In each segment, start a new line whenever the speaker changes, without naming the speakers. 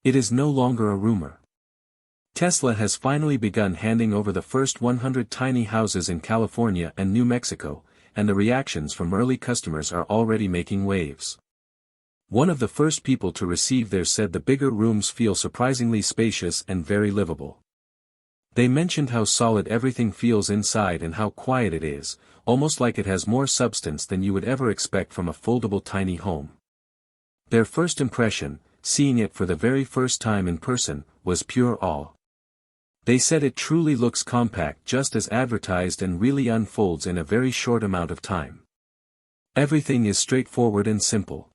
It is no longer a rumor. Tesla has finally begun handing over the first 100 tiny houses in California and New Mexico, and the reactions from early customers are already making waves. One of the first people to receive theirs said the bigger rooms feel surprisingly spacious and very livable. They mentioned how solid everything feels inside and how quiet it is, almost like it has more substance than you would ever expect from a foldable tiny home. Their first impression, seeing it for the very first time in person, was pure awe. They said it truly looks compact just as advertised and really unfolds in a very short amount of time. Everything is straightforward and simple.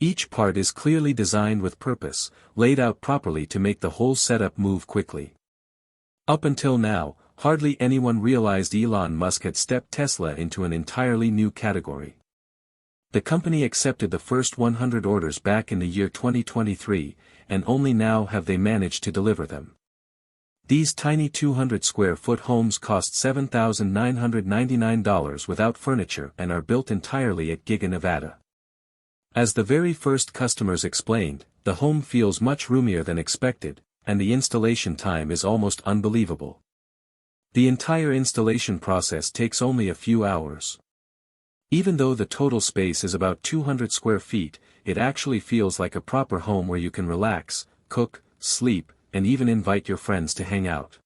Each part is clearly designed with purpose, laid out properly to make the whole setup move quickly. Up until now, hardly anyone realized Elon Musk had stepped Tesla into an entirely new category. The company accepted the first 100 orders back in the year 2023, and only now have they managed to deliver them. These tiny 200-square-foot homes cost $7,999 without furniture and are built entirely at Giga Nevada. As the very first customers explained, the home feels much roomier than expected, and the installation time is almost unbelievable. The entire installation process takes only a few hours. Even though the total space is about 200 square feet, it actually feels like a proper home where you can relax, cook, sleep, and even invite your friends to hang out.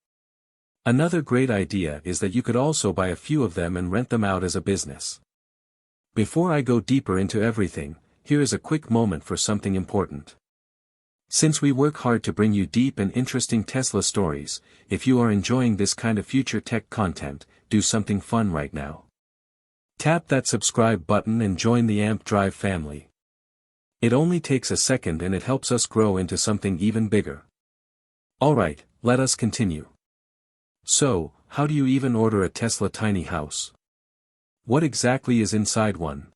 Another great idea is that you could also buy a few of them and rent them out as a business. Before I go deeper into everything, here is a quick moment for something important. Since we work hard to bring you deep and interesting Tesla stories, if you are enjoying this kind of future tech content, do something fun right now. Tap that subscribe button and join the AMP Drive family. It only takes a second and it helps us grow into something even bigger. Alright, let us continue. So, how do you even order a Tesla tiny house? What exactly is inside one?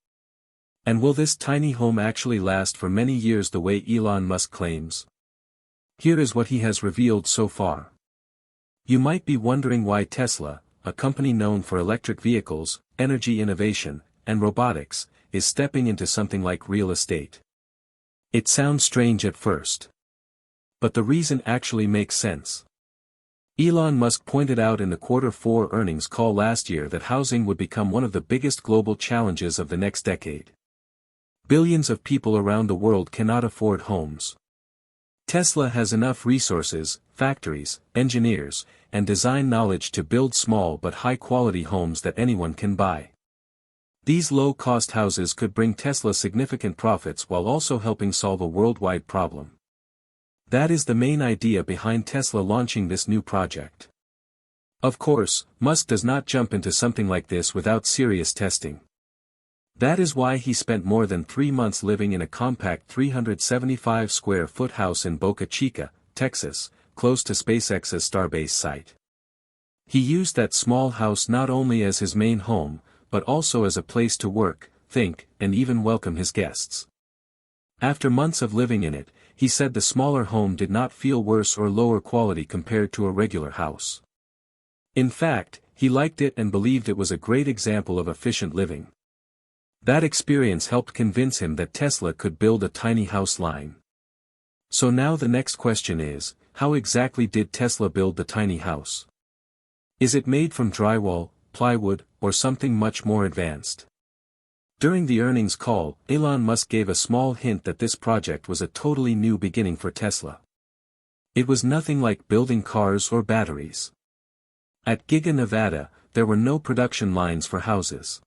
And will this tiny home actually last for many years the way Elon Musk claims? Here is what he has revealed so far. You might be wondering why Tesla, a company known for electric vehicles, energy innovation, and robotics, is stepping into something like real estate. It sounds strange at first. But the reason actually makes sense. Elon Musk pointed out in the Q4 earnings call last year that housing would become one of the biggest global challenges of the next decade. Billions of people around the world cannot afford homes. Tesla has enough resources, factories, engineers, and design knowledge to build small but high-quality homes that anyone can buy. These low-cost houses could bring Tesla significant profits while also helping solve a worldwide problem. That is the main idea behind Tesla launching this new project. Of course, Musk does not jump into something like this without serious testing. That is why he spent more than 3 months living in a compact 375-square-foot house in Boca Chica, Texas, close to SpaceX's Starbase site. He used that small house not only as his main home, but also as a place to work, think, and even welcome his guests. After months of living in it, he said the smaller home did not feel worse or lower quality compared to a regular house. In fact, he liked it and believed it was a great example of efficient living. That experience helped convince him that Tesla could build a tiny house line. So now the next question is, how exactly did Tesla build the tiny house? Is it made from drywall, plywood, or something much more advanced? During the earnings call, Elon Musk gave a small hint that this project was a totally new beginning for Tesla. It was nothing like building cars or batteries. At Giga Nevada, there were no production lines for houses.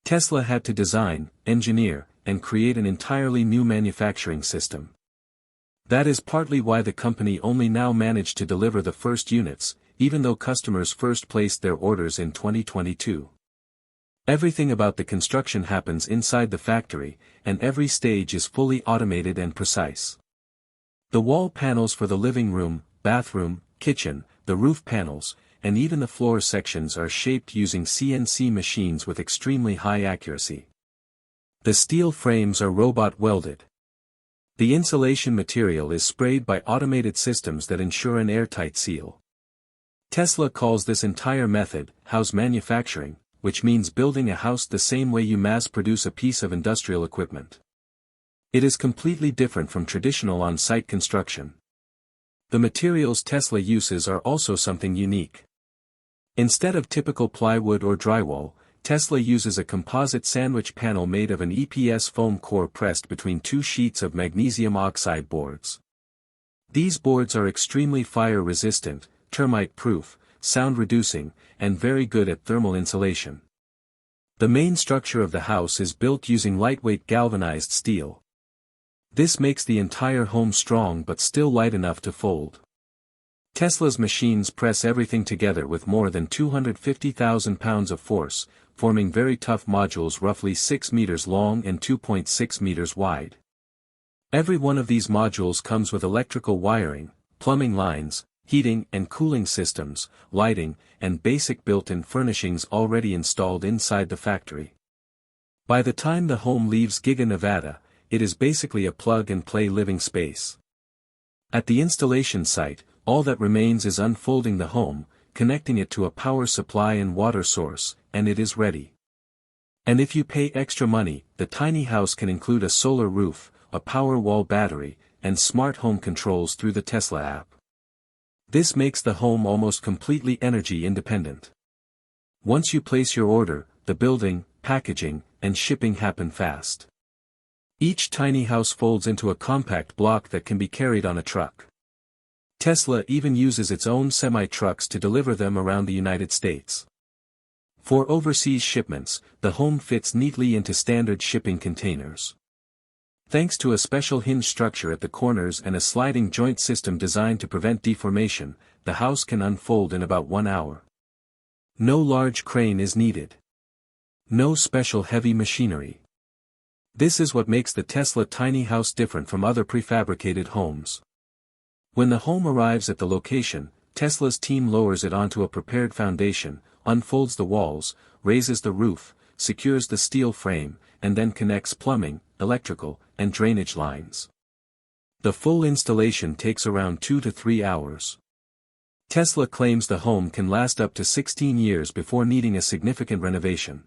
Tesla had to design, engineer, and create an entirely new manufacturing system. That is partly why the company only now managed to deliver the first units, even though customers first placed their orders in 2022. Everything about the construction happens inside the factory, and every stage is fully automated and precise. The wall panels for the living room, bathroom, kitchen, the roof panels, and even the floor sections are shaped using CNC machines with extremely high accuracy. The steel frames are robot-welded. The insulation material is sprayed by automated systems that ensure an airtight seal. Tesla calls this entire method house manufacturing, which means building a house the same way you mass-produce a piece of industrial equipment. It is completely different from traditional on-site construction. The materials Tesla uses are also something unique. Instead of typical plywood or drywall, Tesla uses a composite sandwich panel made of an EPS foam core pressed between two sheets of magnesium oxide boards. These boards are extremely fire-resistant, termite-proof, sound-reducing, and very good at thermal insulation. The main structure of the house is built using lightweight galvanized steel. This makes the entire home strong but still light enough to fold. Tesla's machines press everything together with more than 250,000 pounds of force, forming very tough modules roughly 6 meters long and 2.6 meters wide. Every one of these modules comes with electrical wiring, plumbing lines, heating and cooling systems, lighting, and basic built-in furnishings already installed inside the factory. By the time the home leaves Giga Nevada, it is basically a plug-and-play living space. At the installation site, all that remains is unfolding the home, connecting it to a power supply and water source, and it is ready. And if you pay extra money, the tiny house can include a solar roof, a Powerwall battery, and smart home controls through the Tesla app. This makes the home almost completely energy independent. Once you place your order, the building, packaging, and shipping happen fast. Each tiny house folds into a compact block that can be carried on a truck. Tesla even uses its own semi-trucks to deliver them around the United States. For overseas shipments, the home fits neatly into standard shipping containers. Thanks to a special hinge structure at the corners and a sliding joint system designed to prevent deformation, the house can unfold in about 1 hour. No large crane is needed. No special heavy machinery. This is what makes the Tesla tiny house different from other prefabricated homes. When the home arrives at the location, Tesla's team lowers it onto a prepared foundation, unfolds the walls, raises the roof, secures the steel frame, and then connects plumbing, electrical, and drainage lines. The full installation takes around 2 to 3 hours. Tesla claims the home can last up to 16 years before needing a significant renovation.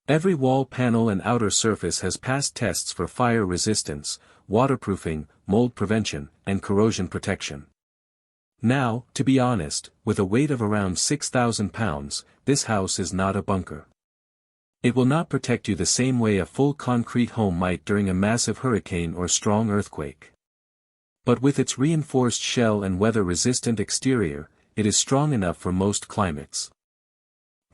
Every wall panel and outer surface has passed tests for fire resistance, waterproofing, mold prevention, and corrosion protection. Now, to be honest, with a weight of around 6,000 pounds, this house is not a bunker. It will not protect you the same way a full concrete home might during a massive hurricane or strong earthquake. But with its reinforced shell and weather-resistant exterior, it is strong enough for most climates.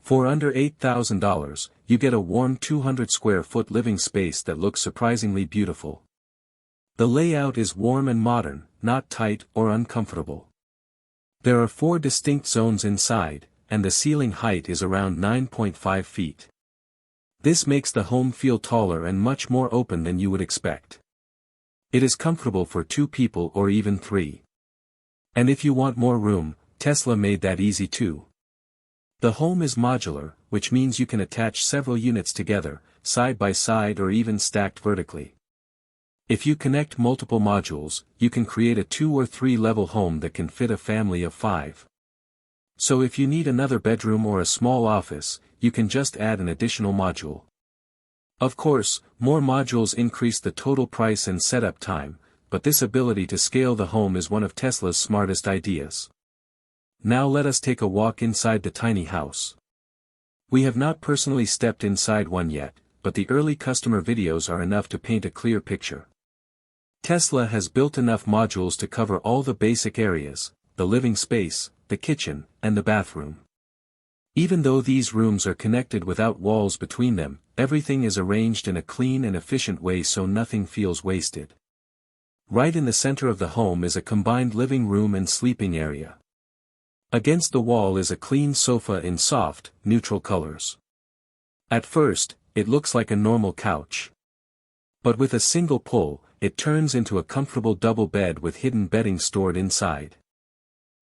For under $8,000, you get a warm 200-square-foot living space that looks surprisingly beautiful. The layout is warm and modern, not tight or uncomfortable. There are 4 distinct zones inside, and the ceiling height is around 9.5 feet. This makes the home feel taller and much more open than you would expect. It is comfortable for 2 people or even 3. And if you want more room, Tesla made that easy too. The home is modular, which means you can attach several units together, side by side or even stacked vertically. If you connect multiple modules, you can create a 2 or 3 level home that can fit a family of 5. So if you need another bedroom or a small office, you can just add an additional module. Of course, more modules increase the total price and setup time, but this ability to scale the home is one of Tesla's smartest ideas. Now let us take a walk inside the tiny house. We have not personally stepped inside one yet, but the early customer videos are enough to paint a clear picture. Tesla has built enough modules to cover all the basic areas, the living space, the kitchen, and the bathroom. Even though these rooms are connected without walls between them, everything is arranged in a clean and efficient way so nothing feels wasted. Right in the center of the home is a combined living room and sleeping area. Against the wall is a clean sofa in soft, neutral colors. At first, it looks like a normal couch. But with a single pull, it turns into a comfortable double bed with hidden bedding stored inside.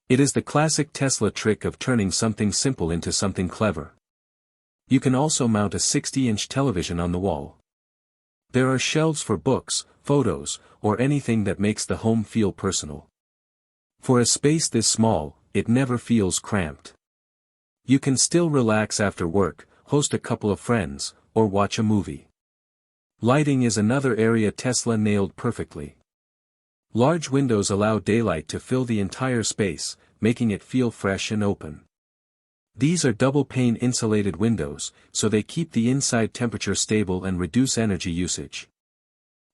It is the classic Tesla trick of turning something simple into something clever. You can also mount a 60-inch television on the wall. There are shelves for books, photos, or anything that makes the home feel personal. For a space this small, it never feels cramped. You can still relax after work, host a couple of friends, or watch a movie. Lighting is another area Tesla nailed perfectly. Large windows allow daylight to fill the entire space, making it feel fresh and open. These are double-pane insulated windows, so they keep the inside temperature stable and reduce energy usage.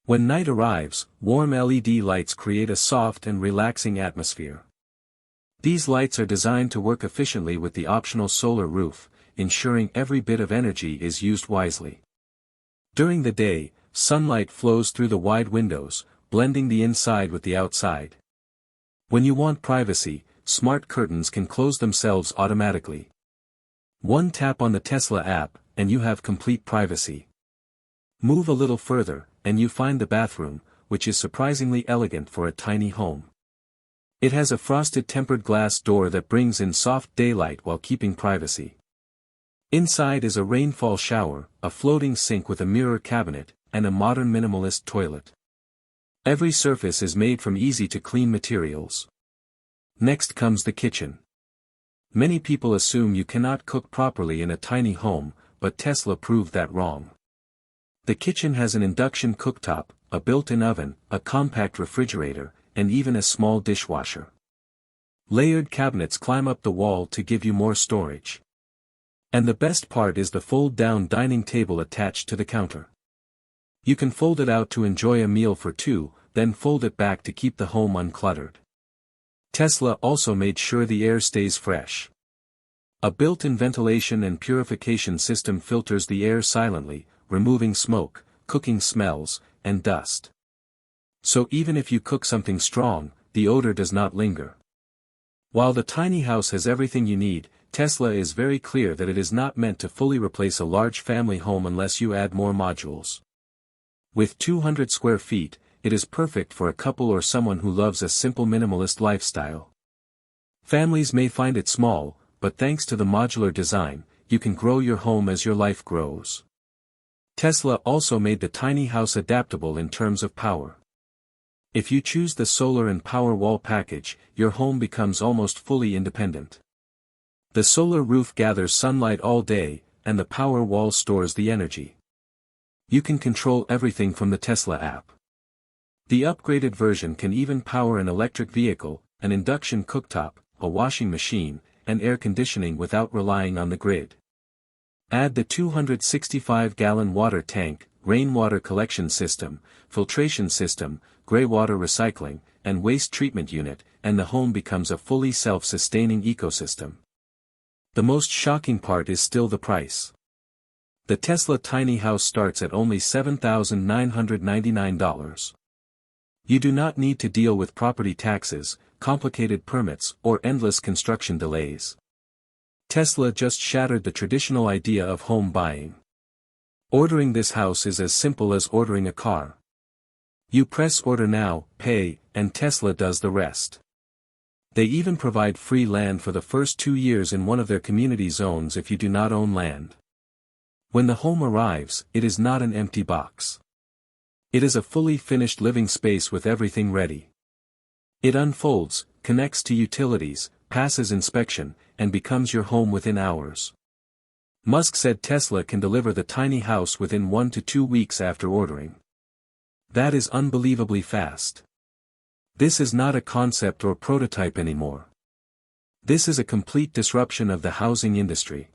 When night arrives, warm LED lights create a soft and relaxing atmosphere. These lights are designed to work efficiently with the optional solar roof, ensuring every bit of energy is used wisely. During the day, sunlight flows through the wide windows, blending the inside with the outside. When you want privacy, smart curtains can close themselves automatically. One tap on the Tesla app, and you have complete privacy. Move a little further, and you find the bathroom, which is surprisingly elegant for a tiny home. It has a frosted tempered glass door that brings in soft daylight while keeping privacy. Inside is a rainfall shower, a floating sink with a mirror cabinet, and a modern minimalist toilet. Every surface is made from easy-to-clean materials. Next comes the kitchen. Many people assume you cannot cook properly in a tiny home, but Tesla proved that wrong. The kitchen has an induction cooktop, a built-in oven, a compact refrigerator, and even a small dishwasher. Layered cabinets climb up the wall to give you more storage. And the best part is the fold-down dining table attached to the counter. You can fold it out to enjoy a meal for two, then fold it back to keep the home uncluttered. Tesla also made sure the air stays fresh. A built-in ventilation and purification system filters the air silently, removing smoke, cooking smells, and dust. So even if you cook something strong, the odor does not linger. While the tiny house has everything you need, Tesla is very clear that it is not meant to fully replace a large family home unless you add more modules. With 200 square feet, it is perfect for a couple or someone who loves a simple minimalist lifestyle. Families may find it small, but thanks to the modular design, you can grow your home as your life grows. Tesla also made the tiny house adaptable in terms of power. If you choose the solar and Powerwall package, your home becomes almost fully independent. The solar roof gathers sunlight all day, and the Powerwall stores the energy. You can control everything from the Tesla app. The upgraded version can even power an electric vehicle, an induction cooktop, a washing machine, and air conditioning without relying on the grid. Add the 265-gallon water tank, rainwater collection system, filtration system, gray water recycling, and waste treatment unit, and the home becomes a fully self-sustaining ecosystem. The most shocking part is still the price. The Tesla tiny house starts at only $7,999. You do not need to deal with property taxes, complicated permits, or endless construction delays. Tesla just shattered the traditional idea of home buying. Ordering this house is as simple as ordering a car. You press order now, pay, and Tesla does the rest. They even provide free land for the first 2 years in one of their community zones if you do not own land. When the home arrives, it is not an empty box. It is a fully finished living space with everything ready. It unfolds, connects to utilities, passes inspection, and becomes your home within hours. Musk said Tesla can deliver the tiny house within 1 to 2 weeks after ordering. That is unbelievably fast. This is not a concept or prototype anymore. This is a complete disruption of the housing industry.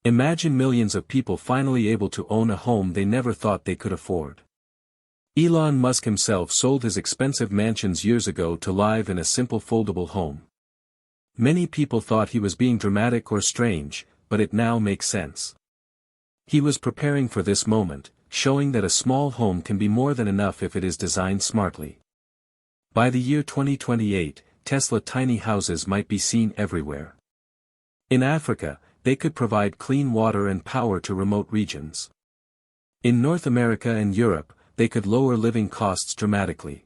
Imagine millions of people finally able to own a home they never thought they could afford. Elon Musk himself sold his expensive mansions years ago to live in a simple foldable home. Many people thought he was being dramatic or strange, but it now makes sense. He was preparing for this moment, showing that a small home can be more than enough if it is designed smartly. By the year 2028, Tesla tiny houses might be seen everywhere. In Africa, they could provide clean water and power to remote regions. In North America and Europe, they could lower living costs dramatically.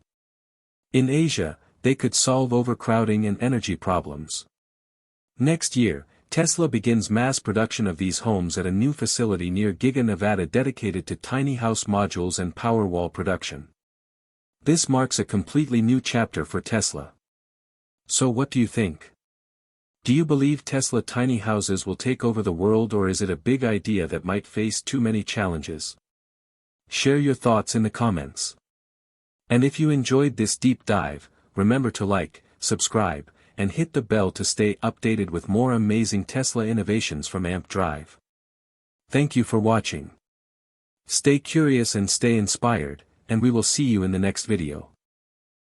In Asia, they could solve overcrowding and energy problems. Next year, Tesla begins mass production of these homes at a new facility near Giga Nevada dedicated to tiny house modules and Powerwall production. This marks a completely new chapter for Tesla. So what do you think? Do you believe Tesla tiny houses will take over the world, or is it a big idea that might face too many challenges? Share your thoughts in the comments. And if you enjoyed this deep dive, remember to like, subscribe, and hit the bell to stay updated with more amazing Tesla innovations from Amp Drive. Thank you for watching. Stay curious and stay inspired, and we will see you in the next video.